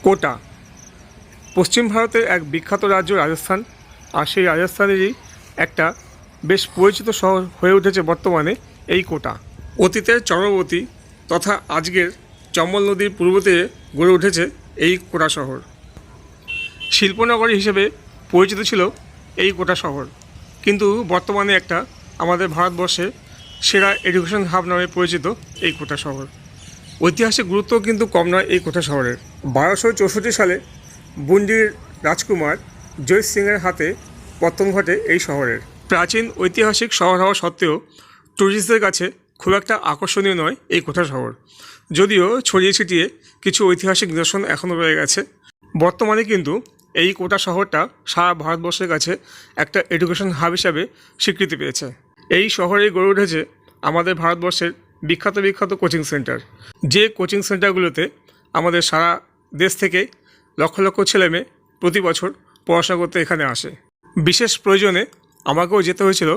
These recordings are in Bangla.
কোটা পশ্চিম ভারতের এক বিখ্যাত রাজ্য রাজস্থান। আর সেই রাজস্থানেরই একটা বেশ পরিচিত শহর হয়ে উঠেছে বর্তমানে এই কোটা। অতীতের চরবর্তী তথা আজকের চম্বল নদীর পূর্ব তীরে গড়ে উঠেছে এই কোটা শহর। শিল্পনগরী হিসেবে পরিচিত ছিল এই কোটা শহর, কিন্তু বর্তমানে একটা আমাদের ভারতবর্ষে সেরা এডুকেশন হাব নামে পরিচিত এই কোটা শহর। ঐতিহাসিক গুরুত্ব কিন্তু কম নয় এই কোটা শহরের। 1264 সালে বুন্ডির রাজকুমার জয় সিংয়ের হাতে পতন ঘটে এই শহরের। প্রাচীন ঐতিহাসিক শহর হওয়া সত্ত্বেও ট্যুরিস্টদের কাছে খুব একটা আকর্ষণীয় নয় এই কোটা শহর, যদিও ছড়িয়ে ছিটিয়ে কিছু ঐতিহাসিক নিদর্শন এখনও রয়ে গেছে। বর্তমানে কিন্তু এই কোটা শহরটা সারা ভারতবর্ষের কাছে একটা এডুকেশন হাব হিসাবে স্বীকৃতি পেয়েছে। এই শহরেই গড়ে উঠেছে আমাদের ভারতবর্ষের বিখ্যাত বিখ্যাত কোচিং সেন্টার, যে কোচিং সেন্টারগুলোতে আমাদের সারা দেশ থেকে লক্ষ লক্ষ ছেলেমেয়ে প্রতি বছর পড়াশোনা করতে এখানে আসে। বিশেষ প্রয়োজনে আমাকেও যেতে হয়েছিল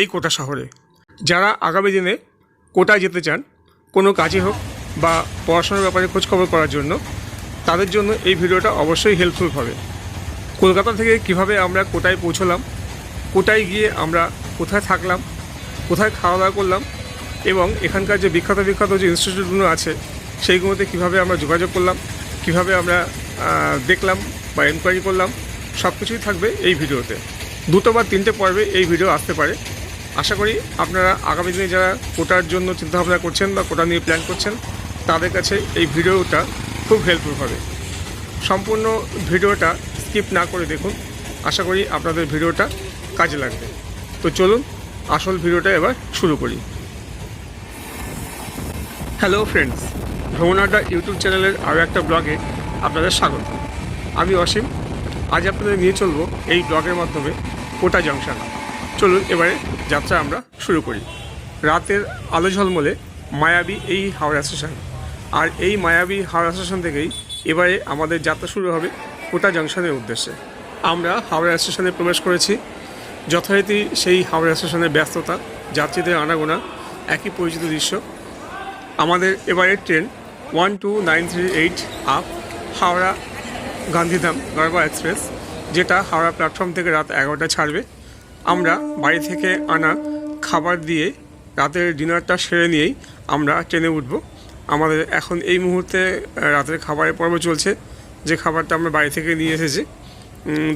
এই কোটা শহরে। যারা আগামী দিনে কোটায় যেতে চান, কোনো কাজে হোক বা পড়াশোনার ব্যাপারে খোঁজখবর করার জন্য, তাদের জন্য এই ভিডিওটা অবশ্যই হেল্পফুল হবে। কলকাতা থেকে কিভাবে আমরা কোটায় পৌঁছলাম, কোটায় গিয়ে আমরা কোথায় থাকলাম, কোথায় খাওয়া দাওয়া করলাম, এবং এখানকার যে বিখ্যাত বিখ্যাত যে ইনস্টিটিউটগুলো আছে সেইগুলোতে কিভাবে আমরা যোগাযোগ করলাম, কিভাবে আমরা দেখলাম বা এনকোয়ারি করলাম, সব কিছুই থাকবে এই ভিডিওতে। 2 বা 3টে পর্বে এই ভিডিও আসতে পারে। আশা করি আপনারা আগামী দিনে যারা কোটার জন্য চিন্তাভাবনা করছেন বা কোটা নিয়ে প্ল্যান করছেন, তাদের কাছে এই ভিডিওটা খুব হেল্পফুল হবে। সম্পূর্ণ ভিডিওটা স্কিপ না করে দেখুন, আশা করি আপনাদের ভিডিওটা কাজে লাগবে। তো চলুন আসল ভিডিওটা এবার শুরু করি। হ্যালো ফ্রেন্ডস, ভ্রমণাড্ডা ইউটিউব চ্যানেলের আরও একটা ব্লগে আপনাদের স্বাগত। আমি অসীম। আজ আপনাদের নিয়ে চলব এই ব্লগের মাধ্যমে কোটা জংশন। চলুন এবারে যাত্রা আমরা শুরু করি। রাতের আলো ঝলমলে মায়াবী এই হাওড়া স্টেশন, আর এই মায়াবী হাওড়া স্টেশন থেকেই এবারে আমাদের যাত্রা শুরু হবে কোটা জংশনের উদ্দেশ্যে। আমরা হাওড়া স্টেশনে প্রবেশ করেছি। যথারীতি সেই হাওড়া স্টেশনের ব্যস্ততা, যাত্রীদের আনাগোনা, একই পরিচিত দৃশ্য। আমাদের এবারের ট্রেন 12938 আপ হাওড়া গান্ধীধাম গড়বা এক্সপ্রেস, যেটা হাওড়া প্ল্যাটফর্ম থেকে রাত 11টায় ছাড়বে। আমরা বাড়ি থেকে আনা খাবার দিয়ে রাতের ডিনারটা সেরে নিয়েই আমরা ট্রেনে উঠব। আমাদের এখন এই মুহূর্তে রাতের খাবারের পর্ব চলছে, যে খাবারটা আমরা বাড়ি থেকে নিয়ে এসেছি।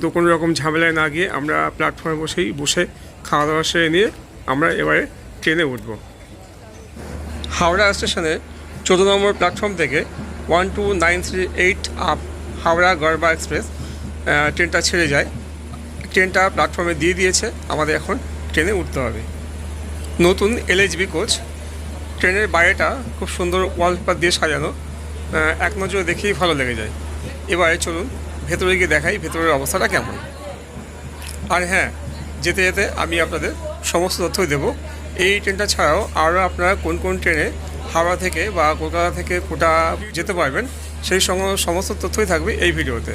তো কোনো রকম ঝামেলায় না গিয়ে আমরা প্ল্যাটফর্মে বসে খাওয়া দাওয়া সেরে নিয়ে আমরা এবারে ট্রেনে উঠব। হাওড়া স্টেশনে 14 নম্বর প্ল্যাটফর্ম থেকে 12938 আপ হাওড়া গড়বা এক্সপ্রেস ট্রেনটা ছেড়ে যায়। ট্রেনটা প্ল্যাটফর্মে দিয়ে দিয়েছে, আমাদের এখন ট্রেনে উঠতে হবে। নতুন LHB কোচ। ট্রেনের বাইরেটা খুব সুন্দর ওয়ালপেপার দিয়ে সাজানো, এক নজরে দেখেই ভালো লেগে যায়। এবারে চলুন ভেতরে গিয়ে দেখাই ভেতরের অবস্থাটা কেমন। আর হ্যাঁ, যেতে যেতে আমি আপনাদের সমস্ত তথ্যই দেবো। এই ট্রেনটা ছাড়াও আরও আপনারা কোন কোন ট্রেনে হাওড়া থেকে বা কলকাতা থেকে কোটা যেতে পারবেন, সেই সমস্ত তথ্যই থাকবে এই ভিডিওতে।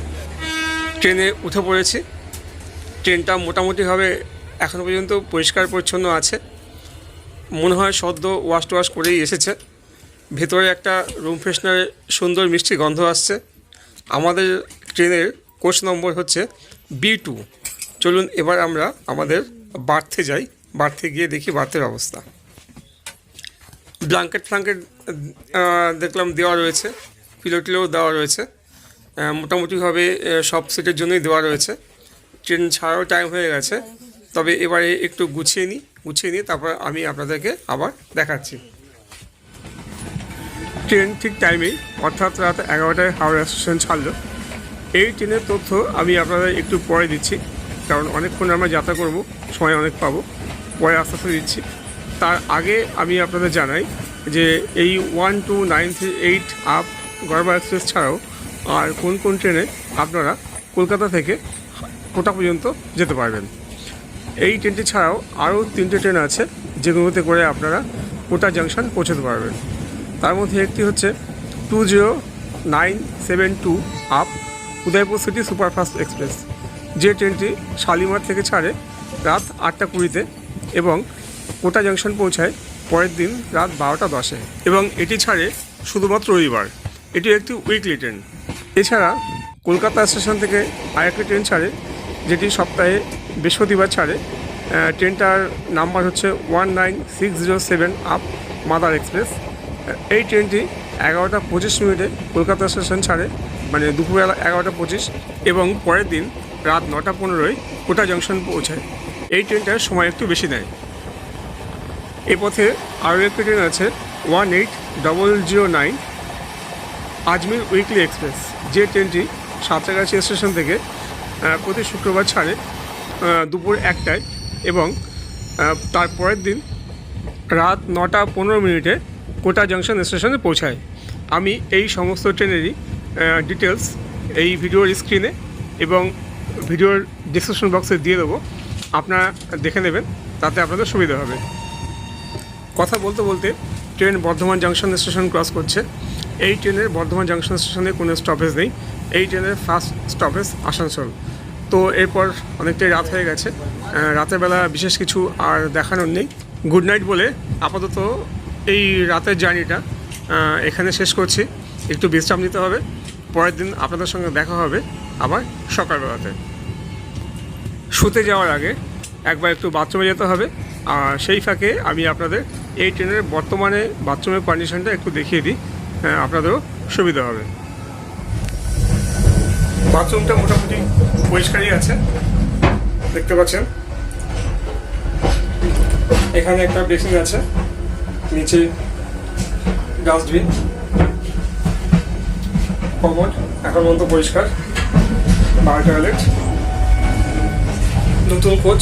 ট্রেনে উঠে পড়েছি। ট্রেনটা মোটামুটিভাবে এখনও পর্যন্ত পরিষ্কার পরিচ্ছন্ন আছে, মনে হয় সদ্য ওয়াশ করেই এসেছে। ভেতরে একটা রুম ফ্রেশনারের সুন্দর মিষ্টি গন্ধ আসছে। আমাদের ট্রেনের কোচ নম্বর হচ্ছে B2। চলুন এবার আমরা আমাদের বার্থে যাই। বার্থে গিয়ে দেখি বার্থের অবস্থা। ব্ল্যাঙ্কেট দেখলাম দেওয়া রয়েছে, পিলো দেওয়া রয়েছে, মোটামুটিভাবে সব সিটের জন্যই দেওয়া রয়েছে। ট্রেন ছাড়াও টাইম হয়ে গেছে, তবে এবারে একটু গুছিয়ে নিয়ে তারপর আমি আপনাদেরকে আবার দেখাচ্ছি। ট্রেন ঠিক টাইমেই, অর্থাৎ রাত 11টায় হাওড়া স্টেশন ছাড়লো। এই ট্রেনের তথ্য আমি আপনাদের একটু পরে দিচ্ছি, কারণ অনেকক্ষণ আমরা যাত্রা করব, সময় অনেক পাবো, পরে আস্তে আস্তে দিচ্ছি। তার আগে আমি আপনাদের জানাই যে এই 12938 আপ গড়বা এক্সপ্রেস ছাড়াও আর কোন কোন ট্রেনে আপনারা কলকাতা থেকে কোটা পর্যন্ত যেতে পারবেন। এই ট্রেনটি ছাড়াও আরও 3টে ট্রেন আছে, যেগুলোতে করে আপনারা কোটা জংশন পৌঁছতে পারবেন। তার মধ্যে একটি হচ্ছে 20972 up Udaipur city superfast express, যে ট্রেনটি শালিমার থেকে ছাড়ে রাত 8টা 20-তে এবং কোটা জংশন পৌঁছায় পরের দিন রাত 12টা 10-এ, এবং এটি ছাড়ে শুধুমাত্র রবিবার। এটি একটি উইকলি ট্রেন। এছাড়া কলকাতা স্টেশন থেকে আরেকটি ট্রেন ছাড়ে, যেটি সপ্তাহে বৃহস্পতিবার ছাড়ে। ট্রেনটার নাম্বার হচ্ছে 19607 আপ মাদার এক্সপ্রেস। এই ট্রেনটি 11টা 25 কলকাতা স্টেশন ছাড়ে, মানে দুপুরবেলা 11টা 25, এবং পরের দিন রাত 9টা 15 কোটা জংশন পৌঁছায়। এই ট্রেনটার সময় একটু বেশি নেয়। এ পথে আরও একটি ট্রেন আছে 18009 আজমির উইকলি এক্সপ্রেস, যে ট্রেনটি সাঁতরাগাছি স্টেশন থেকে প্রতি শুক্রবার ছাড়ে দুপুর 1টায়, এবং তার পরের দিন রাত 9টা 15 কোটা জংশন স্টেশনে পৌঁছায়। আমি এই সমস্ত ট্রেনেরই ডিটেলস এই ভিডিওর স্ক্রিনে এবং ভিডিওর ডিসক্রিপশন বক্সে দিয়ে দেবো, আপনারা দেখে নেবেন, তাতে আপনাদের সুবিধা হবে। কথা বলতে বলতে train Bardhaman junction station cross করছে। এই ট্রেনের বর্ধমান জংশন স্টেশনে কোনো স্টপেজ নেই। এই ট্রেনের ফার্স্ট স্টপেজ আসানসোল। তো এরপর অনেকটাই রাত হয়ে গেছে, রাতের বেলা বিশেষ কিছু আর দেখানোর নেই। গুড নাইট বলে আপাতত এই রাতের জার্নিটা এখানে শেষ করছি। একটু বিশ্রাম নিতে হবে, পরের দিন আপনাদের সঙ্গে দেখা হবে আবার সকালবেলাতে। শুতে যাওয়ার আগে একবার একটু বাথরুমে যেতে হবে, আর সেই ফাঁকে আমি আপনাদের এই ট্রেনের বর্তমানে বাথরুমের কন্ডিশনটা একটু দেখিয়ে দিই, আপনাদেরও সুবিধা হবে। বাথরুমটা মোটামুটি পরিষ্কারই আছে, দেখতে পাচ্ছেন। এখানে একটা বেসিন আছে, নিচে ডাস্টবিন, কমোড এখন পর্যন্ত পরিষ্কার, বার টয়লেট, নতুন কোচ।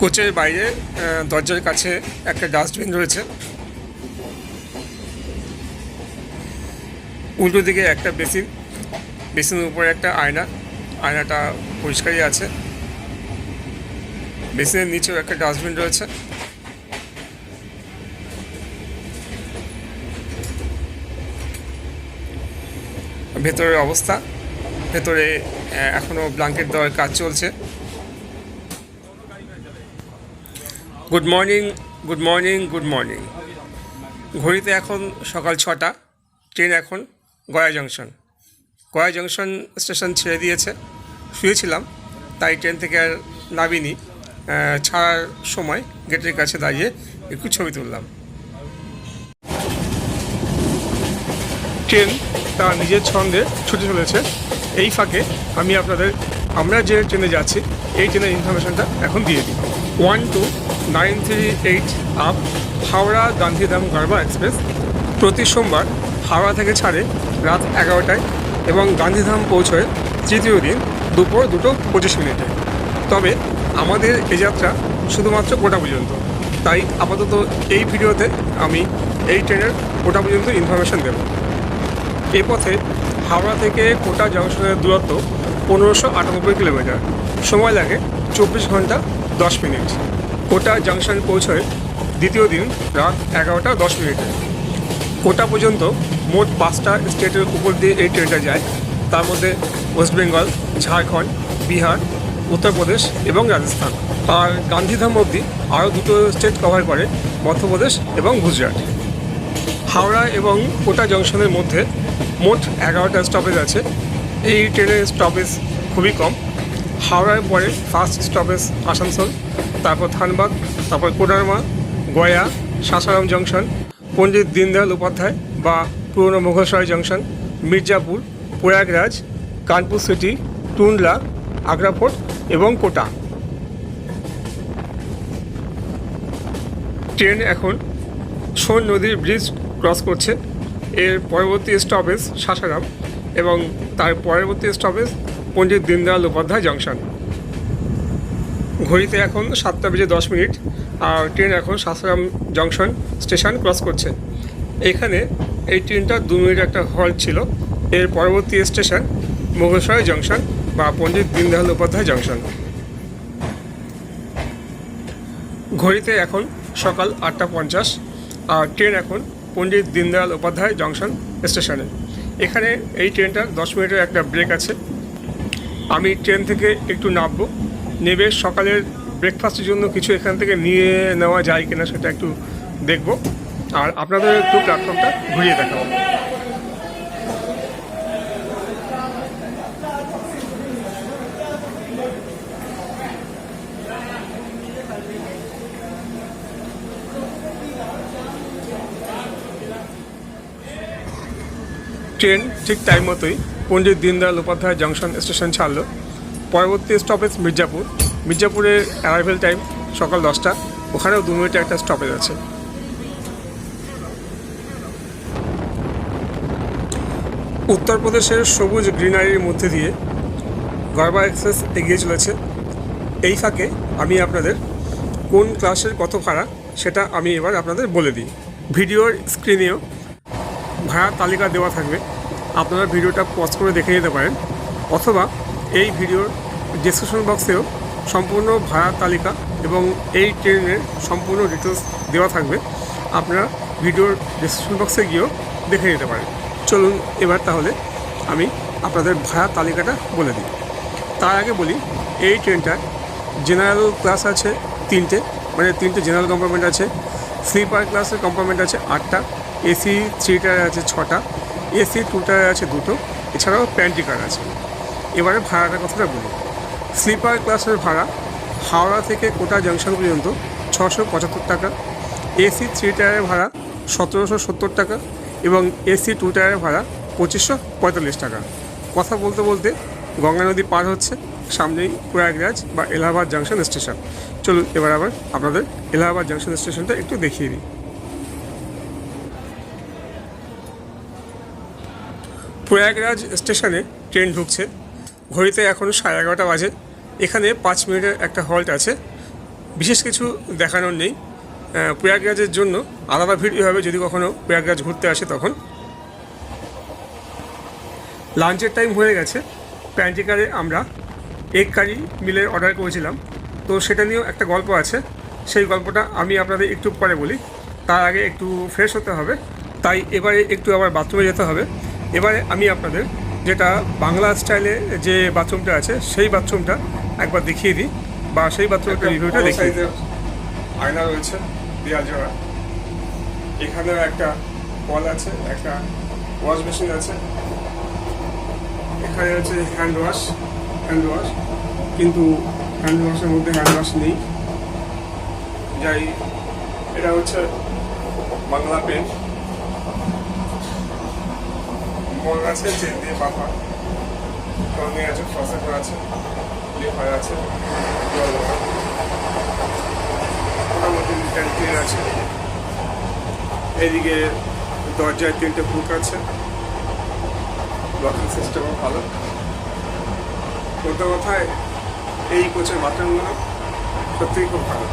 কোচের বাইরে দরজার কাছে একটা ডাস্টবিন রয়েছে, উল্টো দিকে একটা বেসিন, বেসিনের উপরে একটা আয়না, আয়নাটা পরিষ্কারই আছে। বেসিনের নিচেও একটা ডাস্টবিন রয়েছে। ভেতরের অবস্থা, ভেতরে এখনও ব্ল্যাঙ্কেট দেওয়ার কাজ চলছে। Good morning, good morning, good morning. ঘড়িতে এখন সকাল 6টা। ট্রেন এখন Gaya junction. Gaya junction station ছেড়ে দিয়েছে। শুয়েছিলাম, তাই ট্রেন থেকে আর নামিনি। ছাড়ার সময় গেটের কাছে দাঁড়িয়ে একটু ছবি তুললাম। ট্রেন তার নিজের ছন্দে ছুটে চলেছে। এই ফাঁকে আমি আপনাদের আমরা যে ট্রেনে যাচ্ছি এই ট্রেনের ইনফরমেশনটা এখন দিয়ে দিই। 12938 আপ হাওড়া গান্ধীধাম গারবা এক্সপ্রেস প্রতি সোমবার হাওড়া থেকে ছাড়ে রাত 11টায় এবং গান্ধীধাম পৌঁছয় তৃতীয় দিন দুপুর 2:25। তবে আমাদের এ যাত্রা শুধুমাত্র কোটা পর্যন্ত, তাই আপাতত এই ভিডিওতে আমি এই ট্রেনের কোটা পর্যন্ত ইনফরমেশন দেব। এ পথে হাওড়া থেকে কোটা জংশনের দূরত্ব 1598 কিলোমিটার, সময় লাগে 24 ঘন্টা 10 মিনিট। কোটা জংশন পৌঁছয় দ্বিতীয় দিন রাত 11টা 10। কোটা পর্যন্ত মোট 5টা স্টেটের উপর দিয়ে এই ট্রেনটা যায়, তার মধ্যে ওয়েস্ট বেঙ্গল, ঝাড়খণ্ড, বিহার, উত্তরপ্রদেশ এবং রাজস্থান। আর গান্ধীধাম অবধি আরও 2টো স্টেট কভার করে, মধ্যপ্রদেশ এবং গুজরাট। হাওড়া এবং কোটা জংশনের মধ্যে মোট 11টা স্টপেজ আছে। এই ট্রেনের স্টপেজ খুবই কম। হাওড়ার পরে ফার্স্ট স্টপেজ আসানসোল, তারপর ধানবাদ, তারপর কোডারমা, গয়া, সাসারাম জংশন, পণ্ডিত দীনদয়াল উপাধ্যায় বা পুরনো Mughalsarai junction, Mirzapur, Prayagraj, Kanpur city, Tundla, Agra fort এবং কোটা। ট্রেন এখন সোন নদীর ব্রিজ ক্রস করছে। এর পরবর্তী স্টপেজ সাসারাম এবং তার পরবর্তী স্টপেজ পণ্ডিত দীনদয়াল উপাধ্যায় জংশন। ঘড়িতে এখন 7:10 আর ট্রেন এখন সাসারাম জংশন স্টেশন ক্রস করছে। এখানে এই ট্রেনটা 2 মিনিট একটা হল্ট ছিল। এর পরবর্তী স্টেশন মুঘলসরাই জংশন বা পণ্ডিত দীনদয়াল উপাধ্যায় জংশন। ঘড়িতে এখন সকাল 8:50 আর ট্রেন এখন পণ্ডিত দীনদয়াল উপাধ্যায় জংশন স্টেশনে। এখানে এই ট্রেনটার 10 মিনিটের একটা ব্রেক আছে। আমি ট্রেন থেকে একটু নামবো, নেবে সকালের ব্রেকফাস্টের জন্য কিছু এখান থেকে নিয়ে নেওয়া যায় কিনা সেটা একটু দেখব, আর আপনাদের একটু প্ল্যাটফর্মটা ঘুরিয়ে দেখাবো। ট্রেন ঠিক টাইম মতোই পণ্ডিত দীনদয়াল উপাধ্যায় জংশন স্টেশন ছাড়লো। পরবর্তী স্টপেজ মির্জাপুর। মির্জাপুরের অ্যারাইভেল টাইম সকাল 10টা, ওখানেও 2 মিনিটের একটা স্টপেজ আছে। উত্তরপ্রদেশের সবুজ গ্রিনারির মধ্যে দিয়ে গরবা এক্সপ্রেস এগিয়ে চলেছে। এই ফাঁকে আমি আপনাদের কোন ক্লাসের কত ভাড়া সেটা আমি এবার আপনাদের বলে দিই। ভিডিওর স্ক্রিনেও ভাড়া তালিকা দেওয়া থাকবে, আপনারা ভিডিওটা পজ করে দেখে নিতে পারেন, অথবা এই ভিডিওর ডেসক্রিপশন বক্সেও সম্পূর্ণ ভাড়া তালিকা এবং এই ট্রেনের সম্পূর্ণ ডিটেলস দেওয়া থাকবে, আপনারা ভিডিওর ডেসক্রিপশন বক্সে গিয়েও দেখে নিতে পারেন। চলুন এবার তাহলে আমি আপনাদের ভাড়া তালিকাটা বলে দিই। তার আগে বলি, এই ট্রেনটায় জেনারেল ক্লাস আছে 3টে, মানে 3টে জেনারেল কম্পার্টমেন্ট আছে। স্লিপার ক্লাসের কম্পার্টমেন্ট আছে 8টা, এসি 3 টায়ার আছে 6টা, এসি 2 টায়ার আছে 2টো, এছাড়াও প্যান্ট্রি কার আছে। এবারে ভাড়াটার কথাটা বলি। স্লিপার ক্লাসের ভাড়া হাওড়া থেকে কোটা জংশন পর্যন্ত 675 টাকা, এসি 3 টায়ারের ভাড়া 1770 টাকা এবং এসি 2 টায়ারের ভাড়া 2545 টাকা। কথা বলতে বলতে গঙ্গা নদী পার হচ্ছে, সামনেই প্রয়াগরাজ বা এলাহাবাদ জংশন স্টেশন। চলুন এবার আবার আপনাদের এলাহাবাদ জংশন স্টেশনটা একটু দেখিয়ে দিই। প্রয়াগরাজ স্টেশনে ট্রেন ঢুকছে। ঘড়িতে এখন 11:30 বাজে। এখানে 5 মিনিটের একটা হল্ট আছে। বিশেষ কিছু দেখানোর নেই। প্রয়াগরাজের জন্য আলাদা ভিডিও হবে যদি কখনও প্রয়াগরাজ ঘুরতে আসে তখন। লাঞ্চের টাইম হয়ে গেছে। প্যান্ট্রি কারে আমরা এগ কারি মিলের অর্ডার করেছিলাম, তো সেটা নিয়েও একটা গল্প আছে। সেই গল্পটা আমি আপনাদের একটু পরে বলি। তার আগে একটু ফ্রেশ হতে হবে, তাই এবারে একটু আবার বাথরুমে যেতে হবে। এবারে আমি আপনাদের যেটা বাংলা স্টাইলে যে বাথরুমটা আছে সেই বাথরুমটা একবার দেখিয়ে দিই, বা সেই বাথরুমের রিভিউটা দেখিয়ে দিই। আয়না রয়েছে দেয়াল জোড়া, এখানেও একটা কল আছে, একটা ওয়াশ মেশিন আছে, এখানে আছে হ্যান্ড ওয়াশ, কিন্তু হ্যান্ড ওয়াশের মধ্যে হ্যান্ড ওয়াশ নেই। যাই, এটা হচ্ছে বাংলা পেন, মগ আছে চেন দিয়ে পাপা, টর্নে আছে, ফসেট আছে, লিভার আছে, মোটামুটি ক্যান্টিন আছে। এদিকে দরজায় 3টে হুক আছে, লকিং সিস্টেমও ভালো। কথায় এই কোচের বাথরুমগুলো সত্যিই খুব ভালো।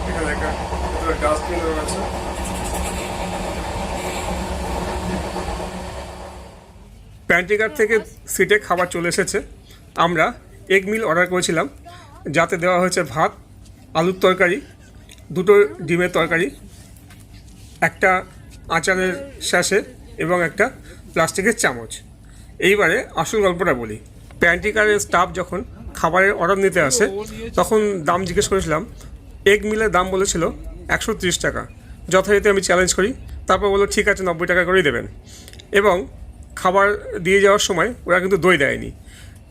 এখানে একটা ডাস্টবিন রয়েছে। প্যান্ট্রি কার থেকে সিটে খাবার চলে এসেছে। আমরা এগ মিল অর্ডার করেছিলাম, যাতে দেওয়া হয়েছে ভাত, আলুর তরকারি, 2টো ডিমের তরকারি, একটা আচারের স্যাশে এবং একটা প্লাস্টিকের চামচ। এইবারে আসল গল্পটা বলি। প্যান্ট্রি কারের স্টাফ যখন খাবারের অর্ডার নিতে আসে তখন দাম জিজ্ঞেস করেছিলাম। এগ মিলের দাম বলেছিল 130 টাকা। যথারীতি আমি চ্যালেঞ্জ করি, তারপর বললো ঠিক আছে 90 টাকা করেই দেবেন। এবং খাবার দিয়ে যাওয়ার সময় ওরা কিন্তু দই দেয়নি।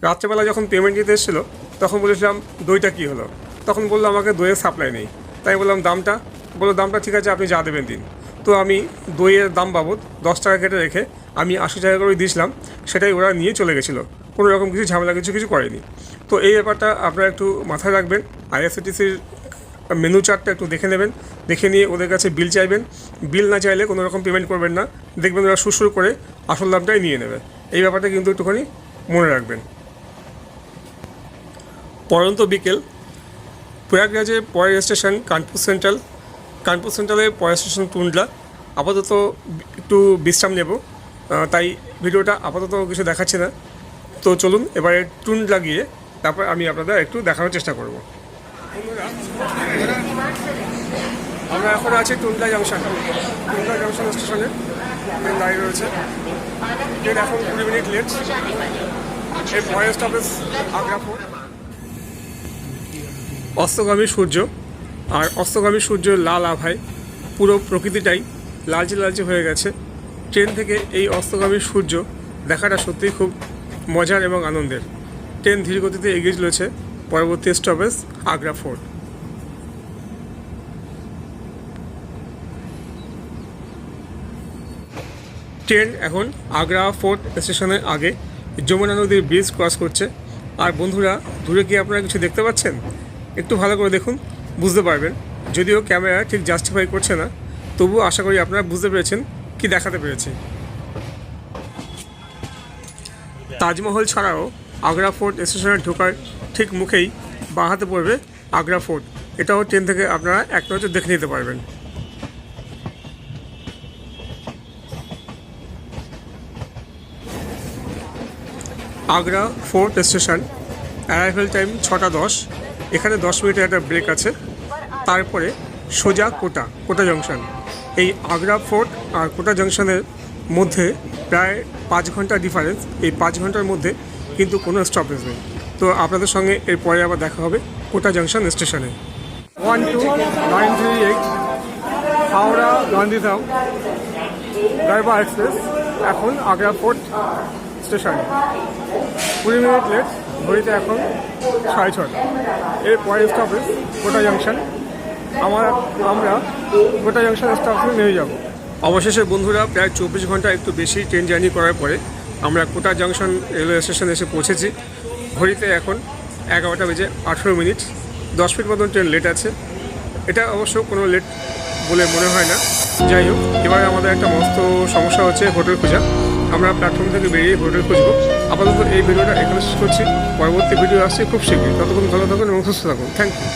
রাত্রেবেলা যখন পেমেন্ট দিতে এসেছিলো তখন বলেছিলাম দইটা কী হলো, তখন বললো আমাকে দইয়ের সাপ্লাই নেই। তাই বললাম দামটা, বললো দামটা ঠিক আছে আপনি যা দেবেন দিন। তো আমি দইয়ের দাম বাবদ 10 টাকা কেটে রেখে আমি 80 টাকা করে দিয়েছিলাম, সেটাই ওরা নিয়ে চলে গেছিলো। কোনো রকম কিছু ঝামেলা কিছু করেনি। তো এই ব্যাপারটা আপনারা একটু মাথায় রাখবেন। আইআরসিটিসির মেনু চার্টটা একটু দেখে নেবেন, দেখে নিয়ে ওদের কাছে বিল চাইবেন। বিল না চাইলে কোনো রকম পেমেন্ট করবেন না, দেখবেন ওরা সুর করে আসল দামটাই নিয়ে নেবে। এই ব্যাপারটা কিন্তু একটুখানি মনে রাখবেন। পরন্ত বিকেল, প্রয়াগরাজের পরের স্টেশন কানপুর সেন্ট্রাল। কানপুর সেন্ট্রালের পরের স্টেশন টুন্ডলা। আপাতত একটু বিশ্রাম নেব, তাই ভিডিওটা আপাতত কিছু দেখাচ্ছে না। তো চলুন এবারে টুন্ডলা গিয়ে তারপর আমি আপনাদের একটু দেখানোর চেষ্টা করব। আমরা এখন আছি টুন্ডলা জাংশন। টুন্ডলা জাংশন স্টেশনে ট্রেন দাঁড়িয়ে রয়েছে। ট্রেন এখন 20 মিনিট লেট। এর পরের স্টপেজ আগ্রা ফোর্ট। অস্তগামী সূর্য, আর অস্তগামী সূর্যের লাল আভায় পুরো প্রকৃতিটাই লালচে লালচে হয়ে গেছে। ট্রেন থেকে এই অস্তগামী সূর্য দেখাটা সত্যিই খুব মজার এবং আনন্দের। ট্রেন ধীর গতিতে এগিয়ে চলেছে। পরবর্তী স্টপেজ আগ্রা ফোর্ট। ট্রেন এখন আগ্রা ফোর্ট স্টেশনের আগে যমুনা নদীর ব্রিজ ক্রস করছে। আর বন্ধুরা, দূরে কি আপনারা কিছু দেখতে পাচ্ছেন? একটু ভালো করে দেখুন, বুঝতে পারবেন। যদিও ক্যামেরা ঠিক জাস্টিফাই করছে না, তবুও আশা করি আপনারা বুঝতে পেরেছেন কি দেখাতে পেরেছি। তাজমহল ছাড়াও আগ্রা ফোর্ট স্টেশনে ঢোকার ঠিক মুখেই বাঁ হাতে পড়বে আগ্রা ফোর্ট। এটাও ট্রেন থেকে আপনারা এক নজর দেখে নিতে পারবেন। Agra fort station, arrival time 6টা 10। এখানে 10 মিনিটের একটা ব্রেক আছে। তারপরে সোজা কোটা জংশন। এই আগ্রা ফোর্ট আর কোটা জংশনের মধ্যে প্রায় 5 ঘন্টা ডিফারেন্স। এই 5 ঘন্টার মধ্যে কিন্তু কোনো স্টপেজ নেই। তো আপনাদের সঙ্গে এরপরে আবার দেখা হবে কোটা জংশন স্টেশনে। 12938 হাওড়া গান্ধীধাম গারবা এক্সপ্রেস এখন আগ্রা ফোর্ট স্টেশনে। 20 মিনিট লেট। ঘড়িতে এখন 6:30। এর পরের স্টপেজ কোটা জংশন। আমরা কোটা জংশন স্টেশনে নেমে যাব। অবশেষে বন্ধুরা, প্রায় 24 ঘন্টা একটু বেশি ট্রেন জার্নি করার পরে আমরা কোটা জংশন রেলওয়ে স্টেশনে এসে পৌঁছেছি। ঘড়িতে এখন 11টা বেজে 18 মিনিট। 10 মিনিট মতন ট্রেন লেট আছে। এটা অবশ্য কোনো লেট বলে মনে হয় না। যাই হোক, এবারে আমাদের একটা মস্ত সমস্যা হচ্ছে হোটেল খোঁজা। আমরা প্ল্যাটফর্ম থেকে বেরিয়ে হোটেল খুঁজবো। আপাতত এই ভিডিওটা এখানে শেষ করছি। পরবর্তী ভিডিও আসছে খুব শীঘ্রই। ততক্ষণ ভালো থাকুন এবং সুস্থ থাকুন। Thank you.